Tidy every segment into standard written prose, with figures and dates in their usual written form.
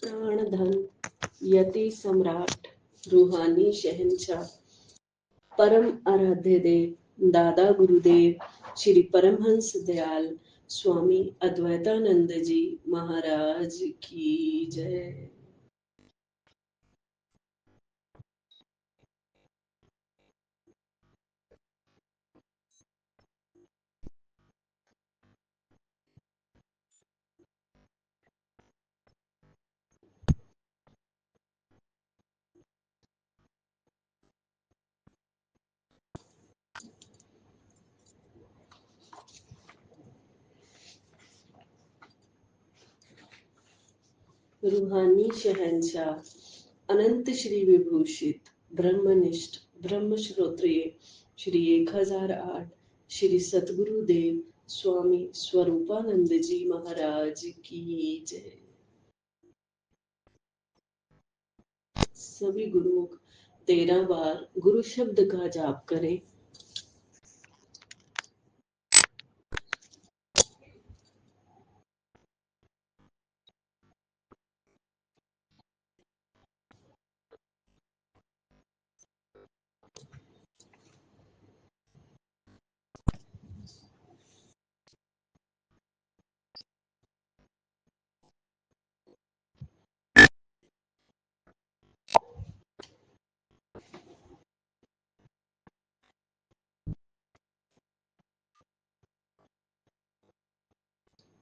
प्राणधन, यति सम्राट, रूहानी शहंशाह, परम आराध्य देव दादा गुरुदेव श्री परमहंस दयाल स्वामी अद्वैतानंद जी महाराज की जय। रूहानी शहंशाह, अनंत श्री विभूषित, ब्रह्मनिष्ठ, ब्रह्म श्रोत्रिय, श्री 1008 श्री सतगुरुदेव स्वामी स्वरूपानंद जी महाराज की जय। सभी गुरुमुख 13 बार गुरु शब्द का जाप करें।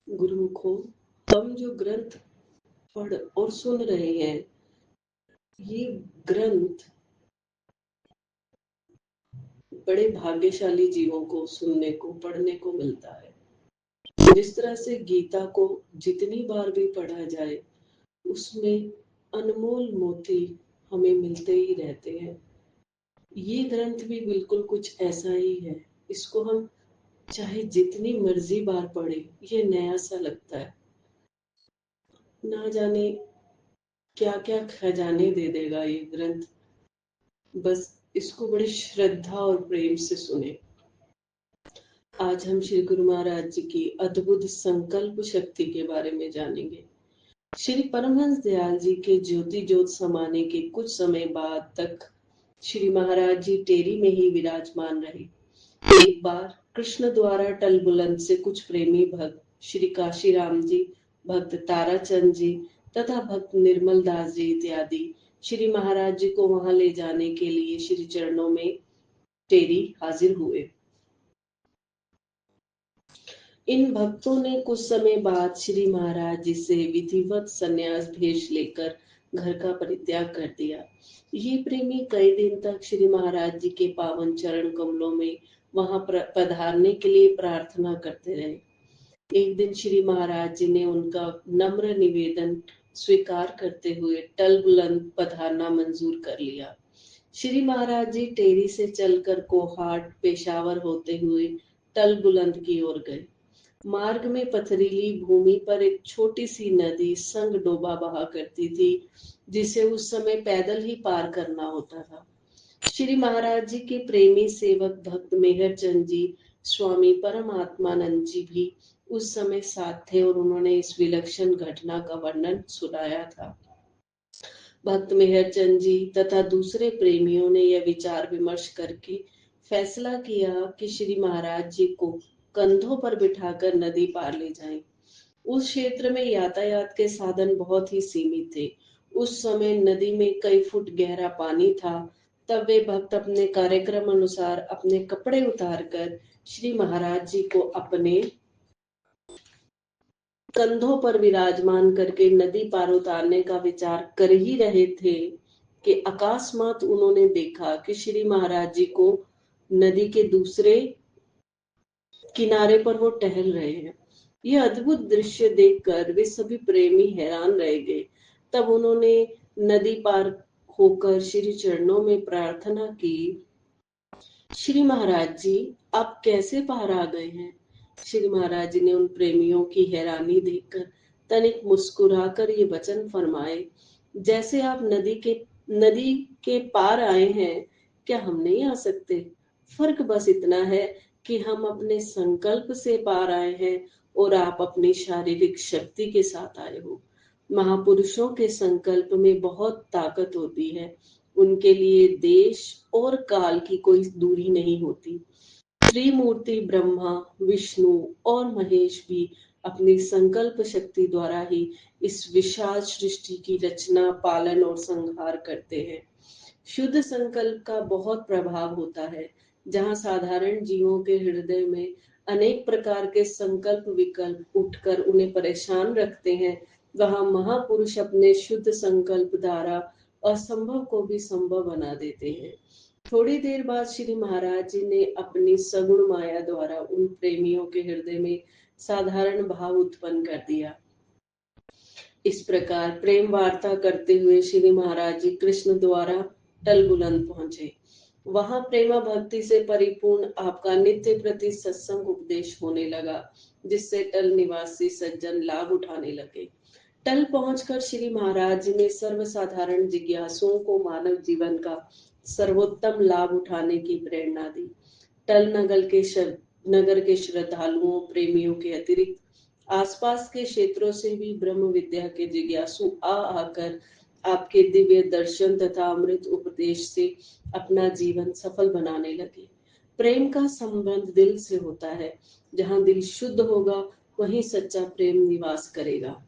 गुरुमुखों, हम जो ग्रंथ पढ़ और सुन रहे हैं, ये ग्रंथ बड़े भाग्यशाली जीवों को सुनने को पढ़ने को मिलता है। जिस तरह से गीता को जितनी बार भी पढ़ा जाए, उसमें अनमोल मोती हमें मिलते ही रहते हैं। ये ग्रंथ भी बिल्कुल कुछ ऐसा ही है। इसको हम चाहे जितनी मर्जी बार पढ़े, ये नया सा लगता है। ना जाने क्या क्या खजाने दे देगा ये ग्रंथ। बस इसको बड़ी श्रद्धा और प्रेम से सुने। आज हम श्री गुरु महाराज जी की अद्भुत संकल्प शक्ति के बारे में जानेंगे। श्री परमहंस दयाल जी के ज्योति ज्योत समाने के कुछ समय बाद तक श्री महाराज जी टेरी में ही विराजमान रहे। एक बार कृष्ण द्वारा टल बुलंद से कुछ प्रेमी भक्त श्री काशीराम जी, भक्त ताराचंद जी तथा भक्त निर्मल दास जी इत्यादि श्री महाराज जी को वहां ले जाने के लिए श्री चरणों में टेरी हाजिर हुए। इन भक्तों ने कुछ समय बाद श्री महाराज जी से विधिवत संन्यास भेष लेकर घर का परित्याग कर दिया। ये प्रेमी कई दिन तक श्री महाराज जी के पावन चरण कमलों में वहां पधारने के लिए प्रार्थना करते रहे। एक दिन श्री महाराज जी ने उनका नम्र निवेदन स्वीकार करते हुए टल बुलंद पधारना मंजूर कर लिया। श्री महाराज जी टेरी से चलकर कोहाट पेशावर होते हुए टल बुलंद की ओर गए। मार्ग में पथरीली भूमि पर एक छोटी सी नदी संग डोबा बहा करती थी, जिसे उस समय पैदल ही पार करना होता था। श्री महाराज जी के प्रेमी सेवक भक्त मेहरचंद जी, स्वामी परमात्मानंद जी भी उस समय साथ थे और उन्होंने इस विलक्षण घटना का वर्णन सुनाया था। भक्त मेहरचंद जी तथा दूसरे प्रेमियों ने यह विचार विमर्श करके फैसला किया कि श्री महाराज जी को कंधों पर बिठाकर नदी पार ले जाएं। उस क्षेत्र में यातायात के साधन बहुत ही सीमित थे। उस समय नदी में कई फुट गहरा पानी था। तब वे भक्त अपने कार्यक्रम अनुसार अपने कपड़े उतारकर श्री महाराज जी को अपने कंधों पर विराजमान करके नदी पार उतारने का विचार कर ही रहे थे कि अकस्मात उन्होंने देखा कि श्री महाराज जी को नदी के दूसरे किनारे पर वो टहल रहे हैं। यह अद्भुत दृश्य देखकर वे सभी प्रेमी हैरान रह गए। तब उन्होंने नदी पार होकर श्री चरणों में प्रार्थना की, श्री महाराज जी आप कैसे पार आ गए हैं? श्री महाराज जी ने उन प्रेमियों की हैरानी देखकर तनिक मुस्कुराकर ये वचन फरमाए, जैसे आप नदी के पार आए हैं, क्या हम नहीं आ सकते? फर्क बस इतना है कि हम अपने संकल्प से पार आए हैं और आप अपनी शारीरिक शक्ति के साथ आए हो। महापुरुषों के संकल्प में बहुत ताकत होती है। उनके लिए देश और काल की कोई दूरी नहीं होती। त्रिमूर्ति ब्रह्मा, विष्णु और महेश भी अपनी संकल्प शक्ति द्वारा ही इस विशाल सृष्टि की रचना, पालन और संहार करते हैं। शुद्ध संकल्प का बहुत प्रभाव होता है। जहाँ साधारण जीवों के हृदय में अनेक प्रकार के संकल्प विकल्प उठकर उन्हें परेशान रखते हैं, वहाँ महापुरुष अपने शुद्ध संकल्प द्वारा असंभव को भी संभव बना देते हैं। थोड़ी देर बाद श्री महाराज जी ने अपनी सगुण माया द्वारा उन प्रेमियों के हृदय में साधारण भाव उत्पन्न कर दिया। इस प्रकार प्रेम वार्ता करते हुए श्री महाराज जी कृष्ण द्वारा टलबुलंद पहुंचे। वहां प्रेमा भक्ति से परिपूर्ण आपका नित्य प्रति सत्संग उपदेश होने लगा, जिससे टल निवासी सज्जन लाभ उठाने लगे। टल पहुंचकर श्री महाराज जी ने सर्वसाधारण जिज्ञासुओं को मानव जीवन का सर्वोत्तम लाभ उठाने की प्रेरणा दी। टल नगर के श्रद्धालुओं, प्रेमियों के अतिरिक्त आसपास के क्षेत्रों से भी ब्रह्म विद्या के जिज्ञासु आकर आपके दिव्य दर्शन तथा अमृत उपदेश से अपना जीवन सफल बनाने लगे। प्रेम का संबंध दिल से होता है। जहाँ दिल शुद्ध होगा, वहीं सच्चा प्रेम निवास करेगा।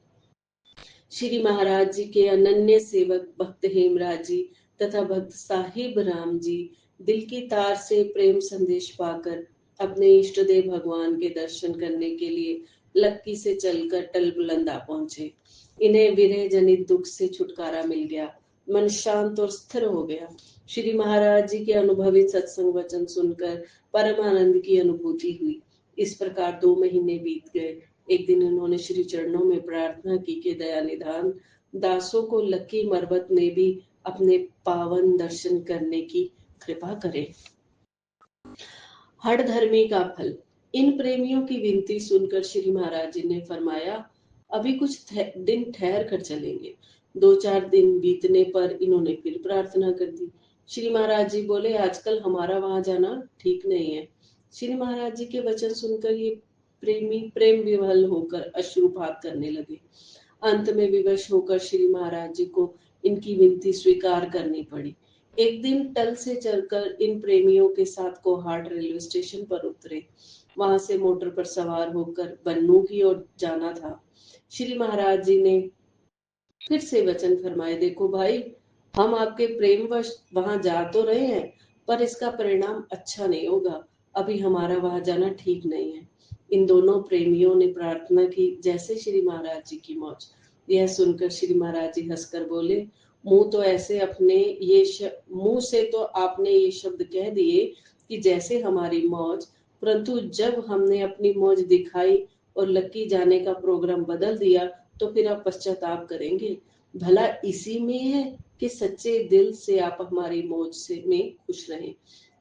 श्री महाराज जी के अनन्य सेवक भक्त हेमराज जी तथा भक्त साहिब राम जी दिल की तार से प्रेम संदेश पाकर अपने इष्ट देव भगवान के दर्शन करने के लिए लक्की से चलकर टलबुलंदा पहुंचे। इन्हें विरह जनित दुख से छुटकारा मिल गया, मन शांत और स्थिर हो गया। श्री महाराज जी के अनुभवी सत्संग वचन सुनकर परम आनंद की अनुभूति हुई। इस प्रकार 2 महीने बीत गए। एक दिन उन्होंने श्री चरणों में प्रार्थना की कि दया निधान दासों को लक्की मरबत में भी अपने पावन दर्शन करने की कृपा करे। हठ धर्मी का फल। इन प्रेमियों की विनती सुनकर श्री महाराज जी ने फरमाया, अभी कुछ दिन ठहर कर चलेंगे। 2-4 दिन बीतने पर इन्होंने फिर प्रार्थना कर दी। श्री महाराज जी बोले, आजकल हमारा वहां जाना ठीक नहीं है। श्री महाराज जी के वचन सुनकर ये प्रेमी प्रेम विवल होकर अश्रुपात करने लगे। अंत में विवश होकर श्री महाराज जी को इनकी विनती स्वीकार करनी पड़ी। एक दिन टल से चलकर इन प्रेमियों के साथ कोहाट रेलवे स्टेशन पर उतरे। वहां से मोटर पर सवार होकर बन्नू की ओर जाना था। श्री महाराज जी ने फिर से वचन फरमाए, देखो भाई, हम आपके प्रेमवश वहां जा तो रहे हैं, पर इसका परिणाम अच्छा नहीं होगा। अभी हमारा वहां जाना ठीक नहीं है। इन दोनों प्रेमियों ने प्रार्थना की, जैसे श्री महाराज जी की मौज। यह सुनकर श्री महाराज जी हंसकर बोले, मुंह से तो आपने ये शब्द कह दिए कि जैसे हमारी मौज, परंतु जब हमने अपनी मौज दिखाई और लक्की जाने का प्रोग्राम बदल दिया, तो फिर आप पश्चाताप करेंगे। भला इसी में है कि सच्चे दिल से आप हमारी मौज से में खुश रहें।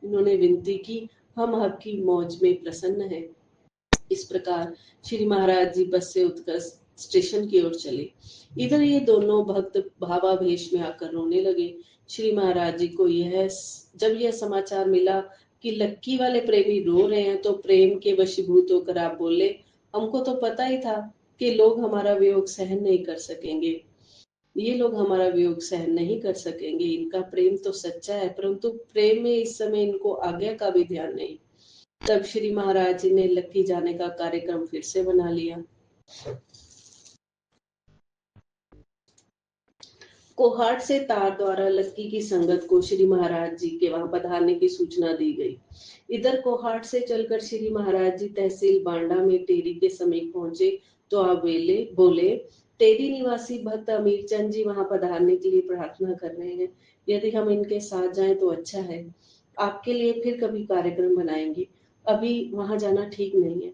इन्होंने विनती की, हम आपकी मौज में प्रसन्न हैं। इस प्रकार श्री महाराज जी बस से उतरकर स्टेशन की ओर चले। इधर ये दोनों भक्त भावावेश में आकर रोने लगे। श्री महाराज जी को जब यह समाचार मिला कि लक्की वाले प्रेमी रो रहे हैं, तो प्रेम के वशीभूत होकर आप बोले, हमको तो पता ही था कि लोग हमारा वियोग सहन नहीं कर सकेंगे। ये लोग हमारा वियोग सहन नहीं कर सकेंगे। इनका प्रेम तो सच्चा है, परंतु प्रेम में इस समय इनको आज्ञा का भी ध्यान नहीं। तब श्री महाराज जी ने लक्की जाने का कार्यक्रम फिर से बना लिया। कोहाट से तार द्वारा लक्की की संगत को श्री महाराज जी के वहां पधारने की सूचना दी गई। इधर कोहाट से चलकर श्री महाराज जी तहसील बांडा में टेरी के समीप पहुंचे तो आप बोले, टेरी निवासी भक्त अमीर चंद जी वहां पधारने के लिए प्रार्थना कर रहे हैं। यदि हम इनके साथ जाएं तो अच्छा है। आपके लिए फिर कभी कार्यक्रम बनाएंगे। अभी वहां जाना ठीक नहीं है।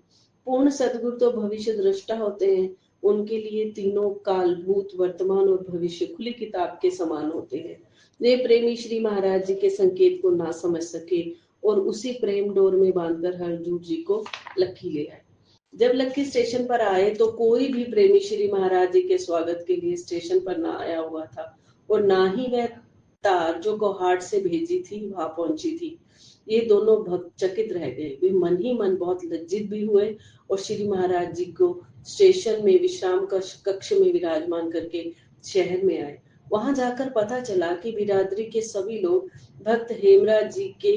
पूर्ण सदगुरु तो भविष्य दृष्टा होते हैं। उनके लिए तीनों काल, भूत, वर्तमान और भविष्य खुली किताब के समान होते हैं। वे प्रेमी श्री महाराज जी के संकेत को ना समझ सके और उसी प्रेम डोर में बांधकर हरजूर जी को लक्की ले आए। जब लक्की स्टेशन पर आए तो कोई भी प्रेमी श्री महाराज जी के स्वागत के लिए स्टेशन पर ना आया हुआ था और ना ही वह तार जो कोहाट से भेजी थी वहां पहुंची थी। ये दोनों भक्त चकित रह गए। वे मन ही मन बहुत लज्जित भी हुए और श्री महाराज जी को स्टेशन में विश्राम कक्ष में विराजमान करके शहर में आए। वहां जाकर पता चला कि बिरादरी के सभी लोग भक्त हेमराज जी के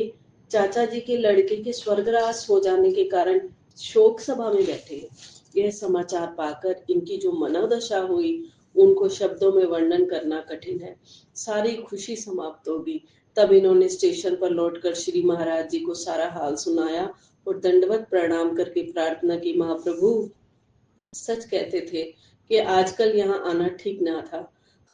चाचा जी के लड़के के स्वर्गवास हो जाने के कारण शोक सभा में बैठे हैं। यह समाचार पाकर इनकी जो मनोदशा हुई उनको शब्दों में वर्णन करना कठिन है। सारी खुशी समाप्त हो गई। तब इन्होंने स्टेशन पर लौटकर श्री महाराज जी को सारा हाल सुनाया और दंडवत प्रणाम करके प्रार्थना की, महाप्रभु सच कहते थे कि आजकल यहाँ आना ठीक ना था,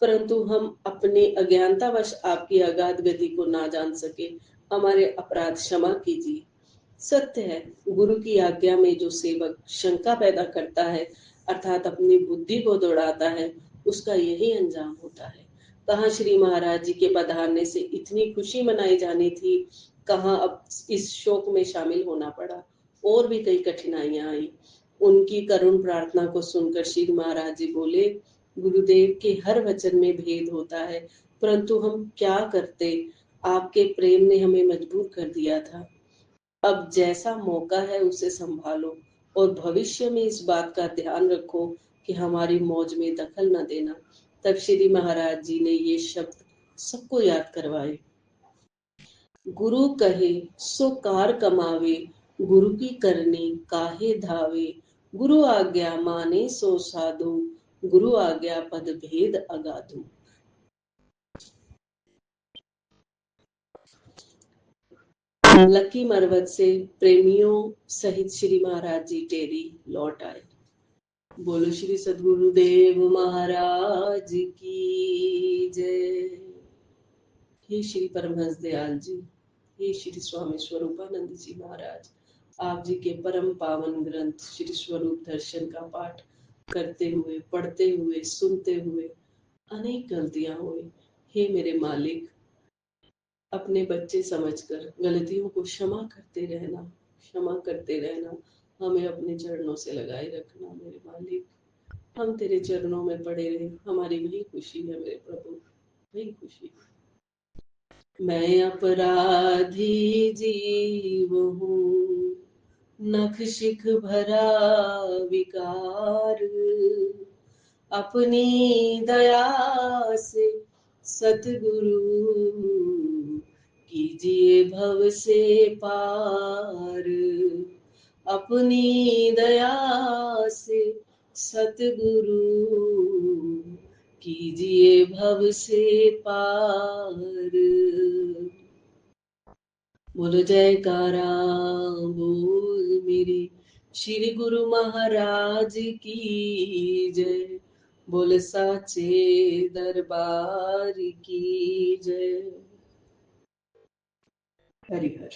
परंतु हम अपने अज्ञानतावश आपकी अगाध गति को ना जान सके, हमारे अपराध क्षमा कीजिए। सत्य है, गुरु की आज्ञा में जो सेवक शंका पैदा करता है अर्थात अपनी बुद्धि को दौड़ाता है, उसका यही अंजाम होता है। कहाँ श्री महाराज जी के पधारने से इतनी खुशी मनाई जानी थी, कहाँ अब इस शोक में शामिल होना पड़ा। और भी कई कठिनाइयां आई। उनकी करुण प्रार्थना को सुनकर श्री महाराज जी बोले, गुरुदेव के हर वचन में भेद होता है, परंतु हम क्या करते, आपके प्रेम ने हमें मजबूर कर दिया था। अब जैसा मौका है उसे संभालो और भविष्य में इस बात का ध्यान रखो कि हमारी मौज में दखल न देना। तब श्री महाराज जी ने ये शब्द सबको याद करवाए, गुरु कहे सो कार कमावे, गुरु की करनी काहे धावे, गुरु आज्ञा माने सो साधु, गुरु आज्ञा पद भेद अगाधु। लकी मरवत से प्रेमियों सहित श्री महाराज जी टेरी लौट आए। बोलो श्री सद्गुरुदेव महाराज की जय। हे श्री परमहंस दयाल जी, हे श्री स्वामी स्वरूपानंद जी महाराज, आप जी के परम पावन ग्रंथ श्री स्वरूप दर्शन का पाठ करते हुए, पढ़ते हुए, सुनते हुए अनेक गलतियां हुई। हे मेरे मालिक, अपने बच्चे समझकर गलतियों को क्षमा करते रहना, क्षमा करते रहना, हमें अपने चरणों से लगाए रखना। मेरे मालिक, हम तेरे चरणों में पड़े रहे, हमारी वही खुशी है मेरे प्रभु, वही खुशी। मैं अपराधी जीव हूँ, नख शिख भरा विकार, अपनी दया से सतगुरु कीजिए भव से पार, अपनी दया से सतगुरु कीजिए भव से पार। बोलो जयकारा बोल मेरे श्री गुरु महाराज की जय, बोल साचे दरबार की जय। हरि हर।